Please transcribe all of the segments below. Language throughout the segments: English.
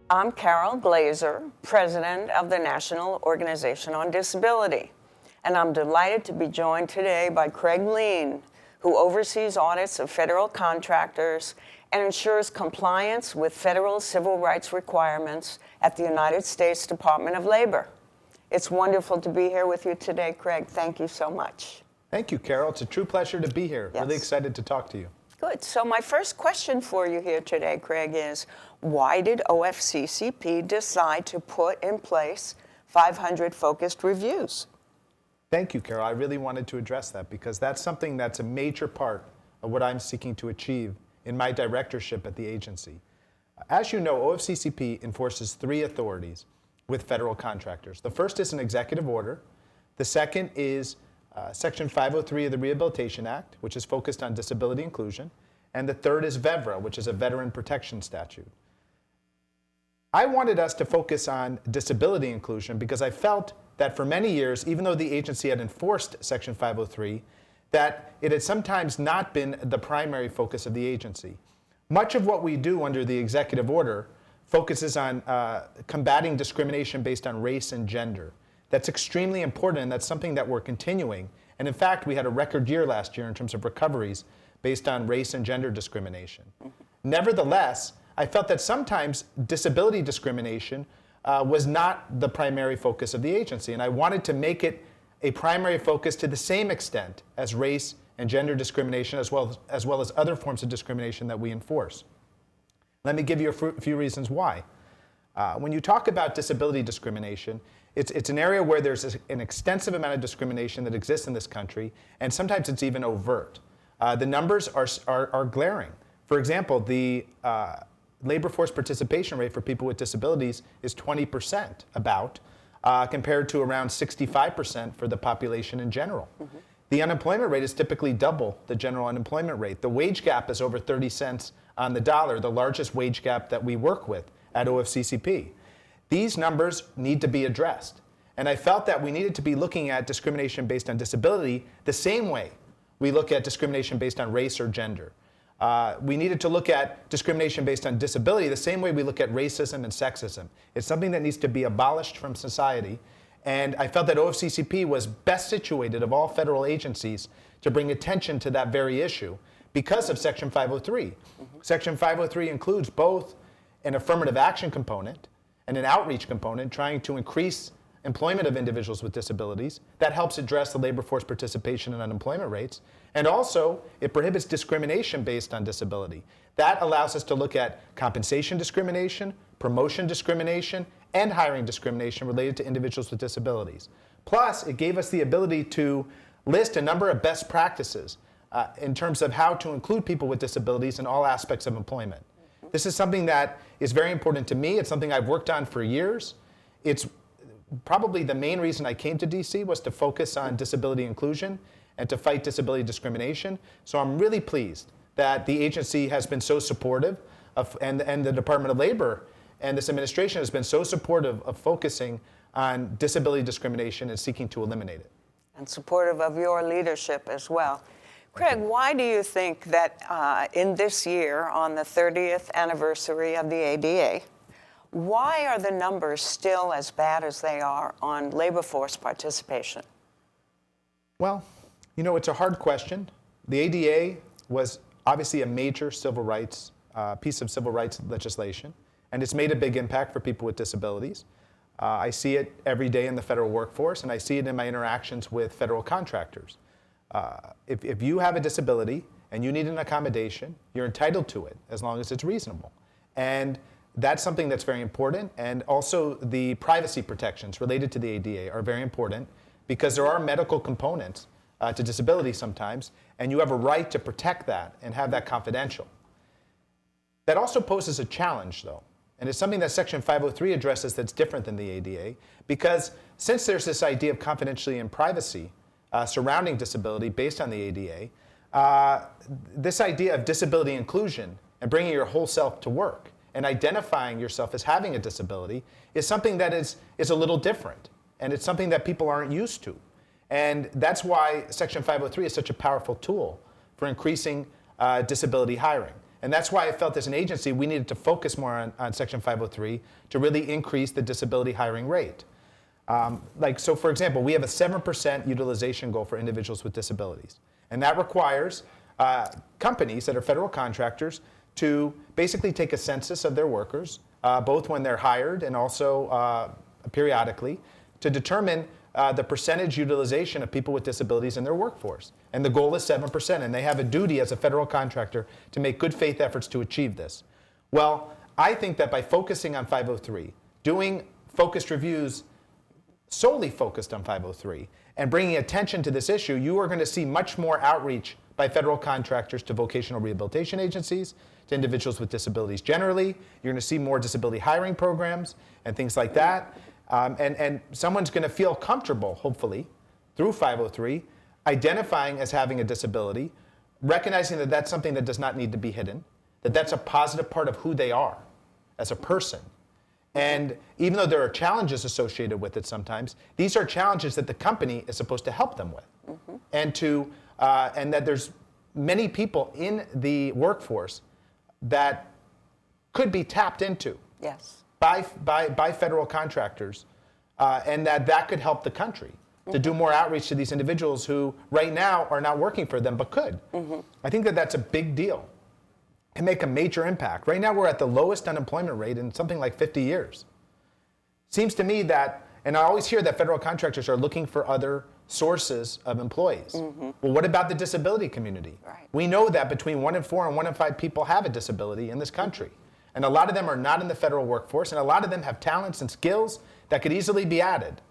I'm Carol Glazer, President of the National Organization on Disability, and I'm delighted to be joined today by Craig E Leen, who oversees audits of federal contractors and ensures compliance with federal civil rights requirements at the United States Department of Labor. It's wonderful to be here with you today, Craig. Thank you so much. Thank you, Carol. It's a true pleasure to be here. Yes. Really excited to talk to you. Good. So my first question for you here today, Craig, is why did OFCCP decide to put in place 500 focused reviews? Thank you, Carol. I really wanted to address that because that's something that's a major part of what I'm seeking to achieve in my directorship at the agency. As you know, OFCCP enforces 3 authorities with federal contractors. The first is an executive order. The second is Section 503 of the Rehabilitation Act, which is focused on disability inclusion. And the third is VEVRA, which is a veteran protection statute. I wanted us to focus on disability inclusion because I felt that for many years, even though the agency had enforced Section 503, that it had sometimes not been the primary focus of the agency. Much of what we do under the executive order focuses on combating discrimination based on race and gender. That's extremely important, and that's something that we're continuing. And in fact, we had a record year last year in terms of recoveries based on race and gender discrimination. Nevertheless, I felt that sometimes disability discrimination was not the primary focus of the agency, and I wanted to make it a primary focus to the same extent as race and gender discrimination, as well as other forms of discrimination that we enforce. Let me give you a few reasons why. When you talk about disability discrimination, it's an area where there's an extensive amount of discrimination that exists in this country, and sometimes it's even overt. The numbers are glaring. For example, the labor force participation rate for people with disabilities is 20% compared to around 65% for the population in general. Mm-hmm. The unemployment rate is typically double the general unemployment rate. The wage gap is over 30 cents on the dollar, the largest wage gap that we work with at OFCCP. These numbers need to be addressed. And I felt that we needed to be looking at discrimination based on disability the same way we look at discrimination based on race or gender. We needed to look at discrimination based on disability the same way we look at racism and sexism. It's something that needs to be abolished from society. And I felt that OFCCP was best situated of all federal agencies to bring attention to that very issue because of Section 503. Mm-hmm. Section 503 includes both an affirmative action component and an outreach component trying to increase employment of individuals with disabilities. That helps address the labor force participation and unemployment rates. And also, it prohibits discrimination based on disability. That allows us to look at compensation discrimination, promotion discrimination, and hiring discrimination related to individuals with disabilities. Plus, it gave us the ability to list a number of best practices in terms of how to include people with disabilities in all aspects of employment. This is something that is very important to me. It's something I've worked on for years. It's probably the main reason I came to DC was to focus on disability inclusion and to fight disability discrimination. So I'm really pleased that the agency has been so supportive and the Department of Labor and this administration has been so supportive of focusing on disability discrimination and seeking to eliminate it. And supportive of your leadership as well. Craig, why do you think that in this year, on the 30th anniversary of the ADA, why are the numbers still as bad as they are on labor force participation? Well, you know, it's a hard question. The ADA was obviously a major civil rights, piece of civil rights legislation, and it's made a big impact for people with disabilities. I see it every day in the federal workforce, and I see it in my interactions with federal contractors. If you have a disability and you need an accommodation, you're entitled to it as long as it's reasonable. And that's something that's very important. And also the privacy protections related to the ADA are very important because there are medical components to disability sometimes, and you have a right to protect that and have that confidential. That also poses a challenge, though. And it's something that Section 503 addresses that's different than the ADA, because since there's this idea of confidentiality and privacy surrounding disability based on the ADA, this idea of disability inclusion and bringing your whole self to work and identifying yourself as having a disability is something that is a little different, and it's something that people aren't used to. And that's why Section 503 is such a powerful tool for increasing disability hiring. And that's why I felt as an agency we needed to focus more on Section 503 to really increase the disability hiring rate. So for example, we have a 7% utilization goal for individuals with disabilities. And that requires companies that are federal contractors to basically take a census of their workers, both when they're hired and also periodically, to determine the percentage utilization of people with disabilities in their workforce. And the goal is 7%, and they have a duty as a federal contractor to make good faith efforts to achieve this. Well, I think that by focusing on 503, doing focused reviews solely focused on 503, and bringing attention to this issue, you are going to see much more outreach by federal contractors to vocational rehabilitation agencies, to individuals with disabilities generally. You're going to see more disability hiring programs and things like that. And someone's going to feel comfortable, hopefully, through 503, identifying as having a disability, recognizing that that's something that does not need to be hidden, that that's a positive part of who they are as a person. And even though there are challenges associated with it sometimes, these are challenges that the company is supposed to help them with. And that there's many people in the workforce that could be tapped into by federal contractors, and that could help the country to do more outreach to these individuals who right now are not working for them but could. I think that that's a big deal. Can make a major impact. Right now we're at the lowest unemployment rate in something like 50 years. Seems to me that, and I always hear that federal contractors are looking for other sources of employees. Well, what about the disability community? Right. We know that between 1 in 4 and 1 in 5 people have a disability in this country. And a lot of them are not in the federal workforce, and a lot of them have talents and skills that could easily be added.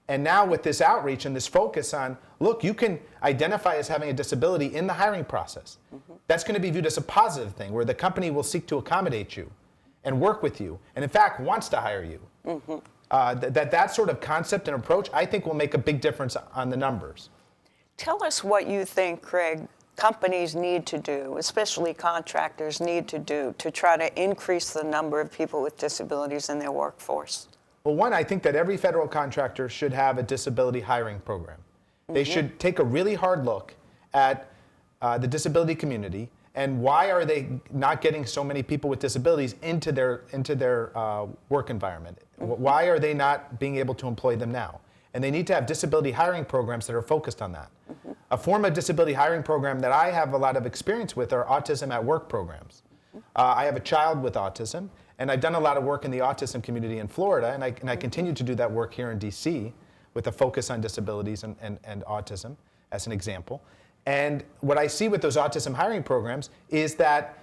And now with this outreach and this focus on, look, you can identify as having a disability in the hiring process. That's going to be viewed as a positive thing, where the company will seek to accommodate you and work with you, and in fact wants to hire you. That sort of concept and approach, I think, will make a big difference on the numbers. Tell us what you think, Craig, companies need to do, especially contractors need to do, to try to increase the number of people with disabilities in their workforce. Well, one, I think that every federal contractor should have a disability hiring program. They should take a really hard look at the disability community and why are they not getting so many people with disabilities into their work environment? Why are they not being able to employ them now? And they need to have disability hiring programs that are focused on that. A form of disability hiring program that I have a lot of experience with are autism at work programs. I have a child with autism, and I've done a lot of work in the autism community in Florida, and I continue to do that work here in DC with a focus on disabilities and autism as an example. And what I see with those autism hiring programs is that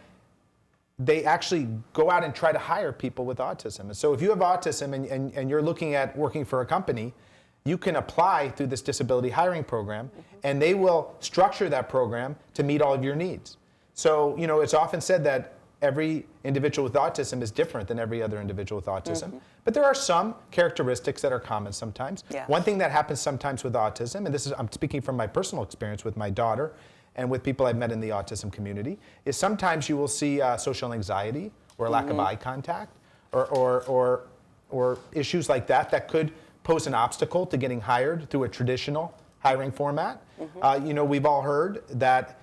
they actually go out and try to hire people with autism. And so if you have autism and you're looking at working for a company, you can apply through this disability hiring program, and they will structure that program to meet all of your needs. So, it's often said that every individual with autism is different than every other individual with autism. But there are some characteristics that are common sometimes. Yes. One thing that happens sometimes with autism, and I'm speaking from my personal experience with my daughter and with people I've met in the autism community, is sometimes you will see social anxiety or lack of eye contact or issues like that could pose an obstacle to getting hired through a traditional hiring format. We've all heard that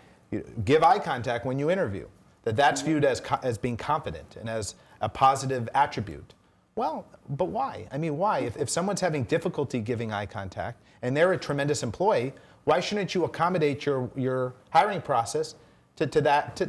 give eye contact when you interview. That's viewed as being confident and as a positive attribute. Well, but why? I mean, why? If someone's having difficulty giving eye contact and they're a tremendous employee, why shouldn't you accommodate your hiring process to that?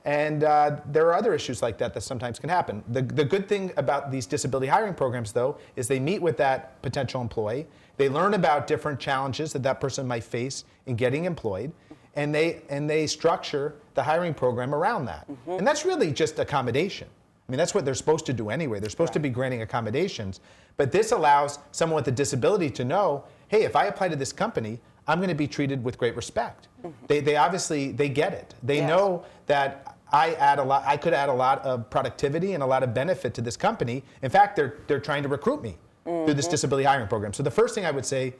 And there are other issues like that sometimes can happen. The good thing about these disability hiring programs, though, is they meet with that potential employee. They learn about different challenges that person might face in getting employed. And they structure the hiring program around that. And that's really just accommodation. I mean, that's what they're supposed to do anyway. They're supposed to be granting accommodations. But this allows someone with a disability to know, hey, if I apply to this company, I'm going to be treated with great respect. They obviously get it. They know that I could add a lot of productivity and a lot of benefit to this company. In fact, they're trying to recruit me through this disability hiring program. So the first thing I would say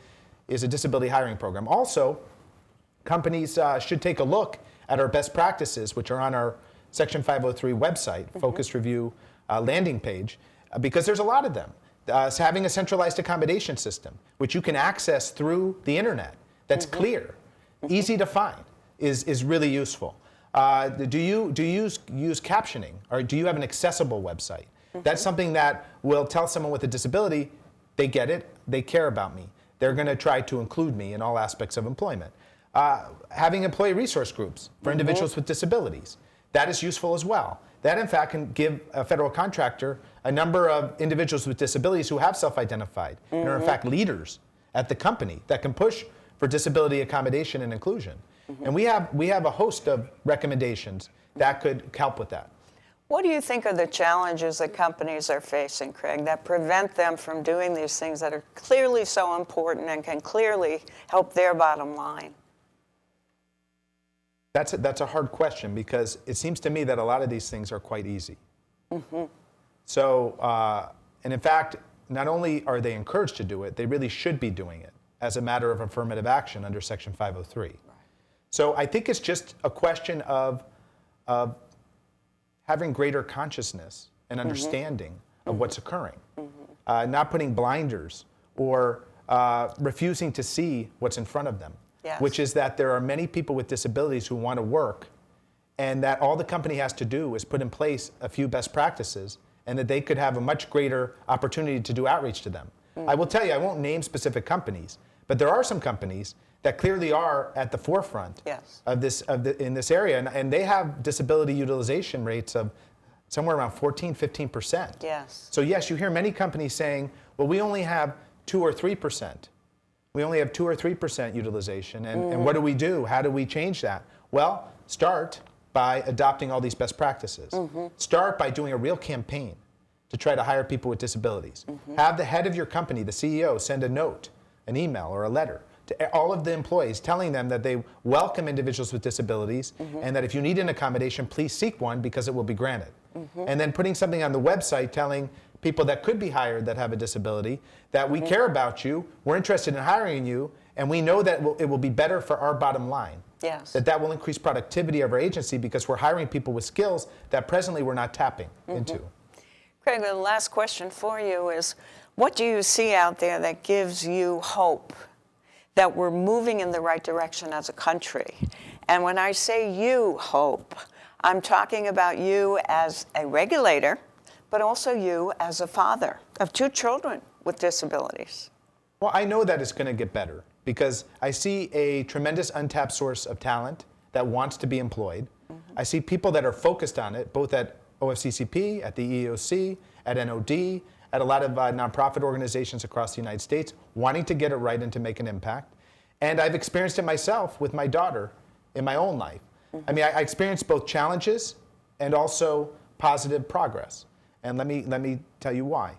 is a disability hiring program. Also, companies should take a look at our best practices, which are on our Section 503 website, Focused Review landing page, because there's a lot of them. Having a centralized accommodation system, which you can access through the internet, that's clear, easy to find. is really useful. Do you use captioning, or do you have an accessible website? That's something that will tell someone with a disability, they get it, they care about me. They're going to try to include me in all aspects of employment. Having employee resource groups for individuals with disabilities, that is useful as well. That, in fact, can give a federal contractor a number of individuals with disabilities who have self-identified and are, in fact, leaders at the company that can push for disability accommodation and inclusion. And we have a host of recommendations that could help with that. What do you think are the challenges that companies are facing, Craig, that prevent them from doing these things that are clearly so important and can clearly help their bottom line? That's a hard question, because it seems to me that a lot of these things are quite easy. So, and in fact, not only are they encouraged to do it, they really should be doing it as a matter of affirmative action under Section 503. Right. So I think it's just a question of having greater consciousness and understanding of what's occurring, not putting blinders or refusing to see what's in front of them. Yes. Which is that there are many people with disabilities who want to work, and that all the company has to do is put in place a few best practices, and that they could have a much greater opportunity to do outreach to them. I will tell you, I won't name specific companies, but there are some companies that clearly are at the forefront of this in this area, and they have disability utilization rates of somewhere around 14-15%. Yes. So yes, you hear many companies saying, well, we only have 2 or 3%. We only have 2 or 3% utilization, and what do we do? How do we change that? Well, start by adopting all these best practices. Start by doing a real campaign to try to hire people with disabilities. Have the head of your company, the CEO, send a note, an email, or a letter to all of the employees telling them that they welcome individuals with disabilities, and that if you need an accommodation, please seek one because it will be granted. And then putting something on the website telling people that could be hired that have a disability that we care about you, we're interested in hiring you, and we know that it will be better for our bottom line. Yes. That will increase productivity of our agency because we're hiring people with skills that presently we're not tapping into. Craig, the last question for you is, what do you see out there that gives you hope that we're moving in the right direction as a country? And when I say you hope, I'm talking about you as a regulator, but also you as a father of 2 children with disabilities. Well, I know that it's going to get better because I see a tremendous untapped source of talent that wants to be employed. I see people that are focused on it, both at OFCCP, at the EEOC, at NOD, at a lot of nonprofit organizations across the United States, wanting to get it right and to make an impact. And I've experienced it myself with my daughter in my own life. I mean, I experienced both challenges and also positive progress. And let me tell you why.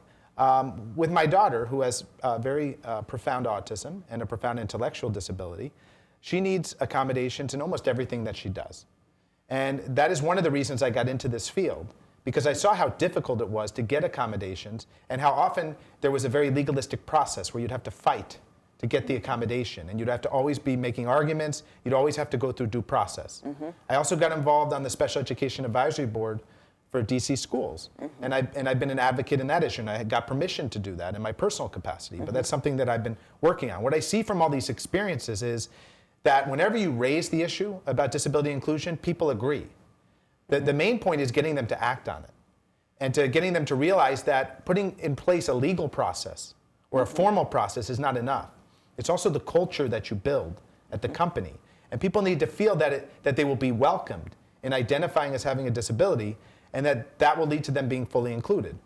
With my daughter, who has very profound autism and a profound intellectual disability, she needs accommodations in almost everything that she does. And that is one of the reasons I got into this field, because I saw how difficult it was to get accommodations and how often there was a very legalistic process where you'd have to fight to get the accommodation, and you'd have to always be making arguments, you'd always have to go through due process. I also got involved on the Special Education Advisory Board for DC schools. And I've been an advocate in that issue, and I got permission to do that in my personal capacity, but that's something that I've been working on. What I see from all these experiences is that whenever you raise the issue about disability inclusion, people agree. The main point is getting them to act on it, and to getting them to realize that putting in place a legal process or a formal process is not enough. It's also the culture that you build at the company. And people need to feel that they will be welcomed in identifying as having a disability, and that will lead to them being fully included.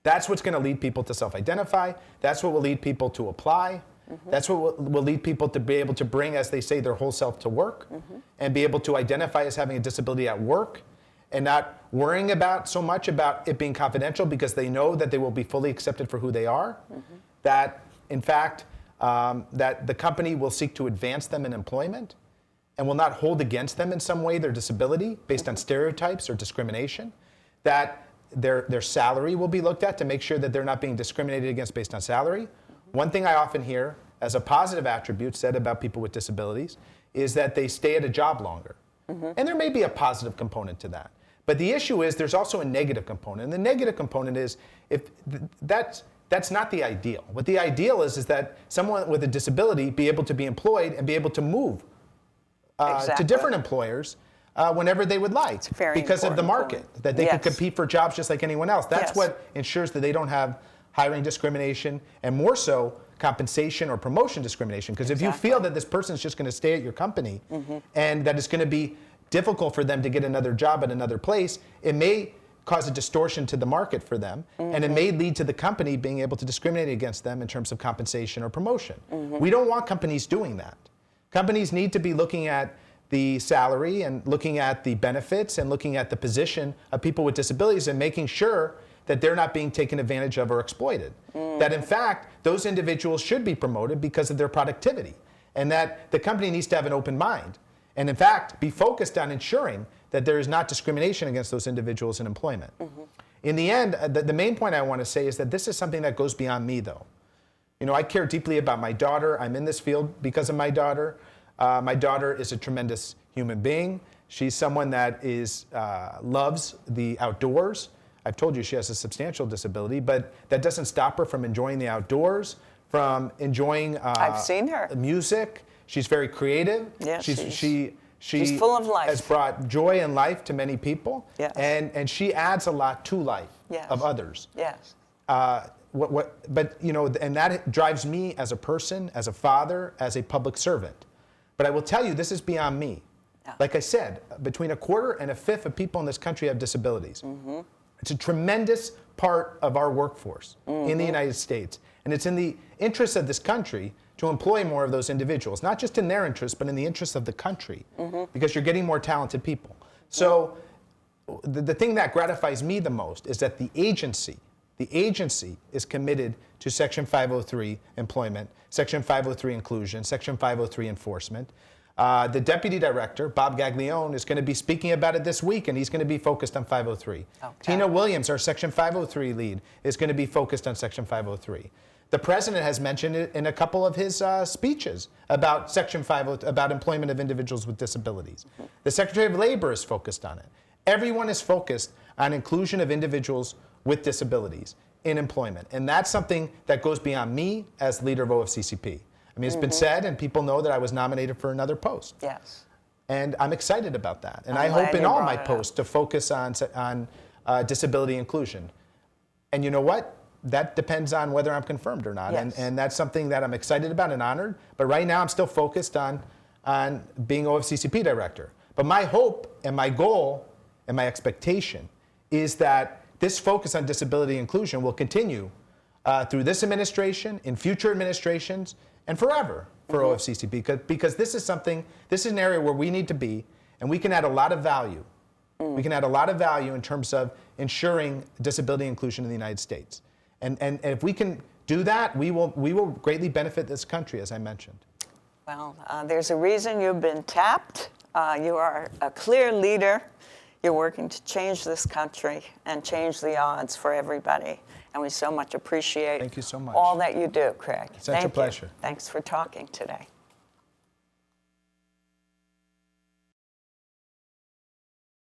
That's what's going to lead people to self-identify. That's what will lead people to apply. That's what will lead people to be able to bring, as they say, their whole self to work, and be able to identify as having a disability at work, and not worrying so much about it being confidential because they know that they will be fully accepted for who they are. That, in fact, that the company will seek to advance them in employment and will not hold against them in some way their disability based on stereotypes or discrimination, that their salary will be looked at to make sure that they're not being discriminated against based on salary. One thing I often hear as a positive attribute said about people with disabilities is that they stay at a job longer. And there may be a positive component to that. But the issue is there's also a negative component. And the negative component is that's not the ideal. What the ideal is that someone with a disability be able to be employed and be able to move to Exactly. different employers whenever they would like, very because of the important market, point. that they Yes. could compete for jobs just like anyone else. That's Yes. what ensures that they don't have hiring discrimination, and more so compensation or promotion discrimination. Because if you Exactly. feel that this person is just going to stay at your company and that it's going to be difficult for them to get another job at another place, it may cause a distortion to the market for them, and it may lead to the company being able to discriminate against them in terms of compensation or promotion. We don't want companies doing that. Companies need to be looking at the salary and looking at the benefits and looking at the position of people with disabilities and making sure that they're not being taken advantage of or exploited. That in fact, those individuals should be promoted because of their productivity, and that the company needs to have an open mind and in fact be focused on ensuring that there is not discrimination against those individuals in employment. In the end, the main point I want to say is that this is something that goes beyond me though. You know, I care deeply about my daughter. I'm in this field because of my daughter. My daughter is a tremendous human being. She's someone that loves the outdoors. I've told you she has a substantial disability, but that doesn't stop her from enjoying the outdoors, from enjoying I've seen her. music. She's very creative. Yes, She she's full of life. has brought joy and life to many people. Yes. And she adds a lot to life Yes. of others. Yes. But you know, and that drives me as a person, as a father, as a public servant. But I will tell you, this is beyond me. Yeah. Like I said, between a quarter and a fifth of people in this country have disabilities. It's a tremendous part of our workforce in the United States. And it's in the interest of this country to employ more of those individuals, not just in their interest, but in the interest of the country, because you're getting more talented people. So the thing that gratifies me the most is that the agency is committed to Section 503 employment, Section 503 inclusion, Section 503 enforcement. The Deputy Director, Bob Gaglione, is going to be speaking about it this week, and he's going to be focused on 503. Okay. Tina Williams, our Section 503 lead, is going to be focused on Section 503. The President has mentioned it in a couple of his speeches about Section 503, about employment of individuals with disabilities. The Secretary of Labor is focused on it. Everyone is focused on inclusion of individuals with disabilities in employment. And that's something that goes beyond me as leader of OFCCP. I mean, it's been said, and people know that I was nominated for another post. Yes. And I'm excited about that. And I I'm hope glad in you all brought my it up. posts to focus on disability inclusion. And you know what? That depends on whether I'm confirmed or not. Yes. And that's something that I'm excited about and honored. But right now, I'm still focused on being OFCCP director. But my hope and my goal and my expectation is that this focus on disability inclusion will continue through this administration, in future administrations, and forever for OFCCP, because this is an area where we need to be, and we can add a lot of value. We can add a lot of value in terms of ensuring disability inclusion in the United States. And if we can do that, we will greatly benefit this country, as I mentioned. Well, there's a reason you've been tapped. You are a clear leader. You're working to change this country and change the odds for everybody. And we so much appreciate Thank you so much. all that you do, Craig. Such a Thank you. pleasure. Thanks for talking today.